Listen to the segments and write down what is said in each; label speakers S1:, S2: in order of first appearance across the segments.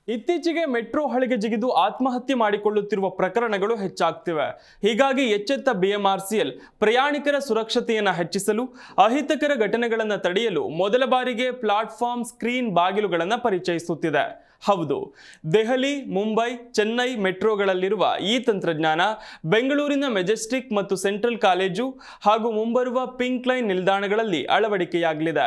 S1: ಇತ್ತೀಚೆಗೆ ಮೆಟ್ರೋ ಹಳಿಗೆ ಜಿಗಿದು ಆತ್ಮಹತ್ಯೆ ಮಾಡಿಕೊಳ್ಳುತ್ತಿರುವ ಪ್ರಕರಣಗಳು ಹೆಚ್ಚಾಗ್ತಿವೆ. ಹೀಗಾಗಿ ಎಚ್ಚೆತ್ತ ಬಿಎಂಆರ್ಸಿಎಲ್ ಪ್ರಯಾಣಿಕರ ಸುರಕ್ಷತೆಯನ್ನು ಹೆಚ್ಚಿಸಲು, ಅಹಿತಕರ ಘಟನೆಗಳನ್ನು ತಡೆಯಲು ಮೊದಲ ಬಾರಿಗೆ ಪ್ಲಾಟ್ಫಾರ್ಮ್ ಸ್ಕ್ರೀನ್ ಬಾಗಿಲುಗಳನ್ನು ಪರಿಚಯಿಸುತ್ತಿದೆ. ಹೌದು, ದೆಹಲಿ, ಮುಂಬೈ, ಚೆನ್ನೈ ಮೆಟ್ರೋಗಳಲ್ಲಿರುವ ಈ ತಂತ್ರಜ್ಞಾನ ಬೆಂಗಳೂರಿನ ಮೆಜೆಸ್ಟಿಕ್ ಮತ್ತು ಸೆಂಟ್ರಲ್ ಕಾಲೇಜು ಹಾಗೂ ಮುಂಬರುವ ಪಿಂಕ್ ಲೈನ್ ನಿಲ್ದಾಣಗಳಲ್ಲಿ ಅಳವಡಿಕೆಯಾಗಲಿದೆ.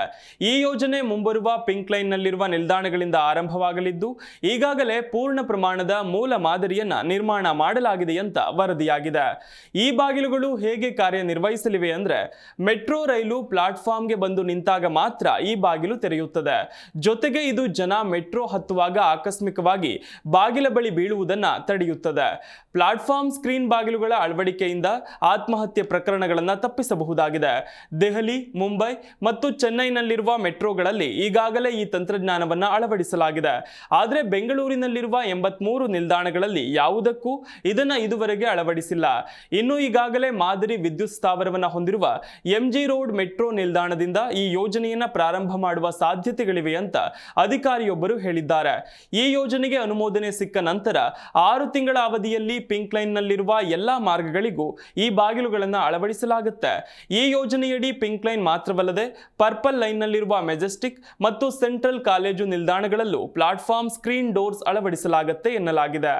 S1: ಈ ಯೋಜನೆ ಮುಂಬರುವ ಪಿಂಕ್ ಲೈನ್ನಲ್ಲಿರುವ ನಿಲ್ದಾಣಗಳಿಂದ ಆರಂಭವಾಗಲಿದ್ದು, ಈಗಾಗಲೇ ಪೂರ್ಣ ಪ್ರಮಾಣದ ಮೂಲ ಮಾದರಿಯನ್ನ ನಿರ್ಮಾಣ ಮಾಡಲಾಗಿದೆ ಅಂತ ವರದಿಯಾಗಿದೆ. ಈ ಬಾಗಿಲುಗಳು ಹೇಗೆ ಕಾರ್ಯನಿರ್ವಹಿಸಲಿವೆ ಅಂದ್ರೆ, ಮೆಟ್ರೋ ರೈಲು ಪ್ಲಾಟ್ಫಾರ್ಮ್ಗೆ ಬಂದು ನಿಂತಾಗ ಮಾತ್ರ ಈ ಬಾಗಿಲು ತೆರೆಯುತ್ತದೆ. ಜೊತೆಗೆ ಇದು ಜನ ಮೆಟ್ರೋ ಹತ್ತುವಾಗ ಆಕಸ್ಮಿಕವಾಗಿ ಬಾಗಿಲ ಬಳಿ ಬೀಳುವುದನ್ನು ತಡೆಯುತ್ತದೆ. ಪ್ಲಾಟ್ಫಾರ್ಮ್ ಸ್ಕ್ರೀನ್ ಬಾಗಿಲುಗಳ ಅಳವಡಿಕೆಯಿಂದ ಆತ್ಮಹತ್ಯೆ ಪ್ರಕರಣಗಳನ್ನು ತಪ್ಪಿಸಬಹುದಾಗಿದೆ. ದೆಹಲಿ, ಮುಂಬೈ ಮತ್ತು ಚೆನ್ನೈನಲ್ಲಿರುವ ಮೆಟ್ರೋಗಳಲ್ಲಿ ಈಗಾಗಲೇ ಈ ತಂತ್ರಜ್ಞಾನವನ್ನು ಅಳವಡಿಸಲಾಗಿದೆ. ಆದರೆ ಬೆಂಗಳೂರಿನಲ್ಲಿರುವ 83 ನಿಲ್ದಾಣಗಳಲ್ಲಿ ಯಾವುದಕ್ಕೂ ಇದನ್ನು ಇದುವರೆಗೆ ಅಳವಡಿಸಿಲ್ಲ. ಇನ್ನು ಈಗಾಗಲೇ ಮಾದರಿ ವಿದ್ಯುತ್ ಸ್ಥಾವರವನ್ನು ಹೊಂದಿರುವ ಎಂಜಿ ರೋಡ್ ಮೆಟ್ರೋ ನಿಲ್ದಾಣದಿಂದ ಈ ಯೋಜನೆಯನ್ನು ಪ್ರಾರಂಭ ಮಾಡುವ ಸಾಧ್ಯತೆಗಳಿವೆ ಅಂತ ಅಧಿಕಾರಿಯೊಬ್ಬರು ಹೇಳಿದ್ದಾರೆ. ಈ ಯೋಜನೆಗೆ ಅನುಮೋದನೆ ಸಿಕ್ಕ ನಂತರ 6 ತಿಂಗಳ ಅವಧಿಯಲ್ಲಿ ಪಿಂಕ್ ಲೈನ್ನಲ್ಲಿರುವ ಎಲ್ಲಾ ಮಾರ್ಗಗಳಿಗೂ ಈ ಬಾಗಿಲುಗಳನ್ನು ಅಳವಡಿಸಲಾಗುತ್ತೆ. ಈ ಯೋಜನೆಯಡಿ ಪಿಂಕ್ ಲೈನ್ ಮಾತ್ರವಲ್ಲದೆ ಪರ್ಪಲ್ ಲೈನ್ನಲ್ಲಿರುವ ಮೆಜೆಸ್ಟಿಕ್ ಮತ್ತು ಸೆಂಟ್ರಲ್ ಕಾಲೇಜು ನಿಲ್ದಾಣಗಳಲ್ಲೂ ಪ್ಲಾಟ್ಫಾರ್ಮ್ ಸ್ಕ್ರೀನ್ ಡೋರ್ಸ್ ಅಳವಡಿಸಲಾಗುತ್ತೆ ಎನ್ನಲಾಗಿದೆ.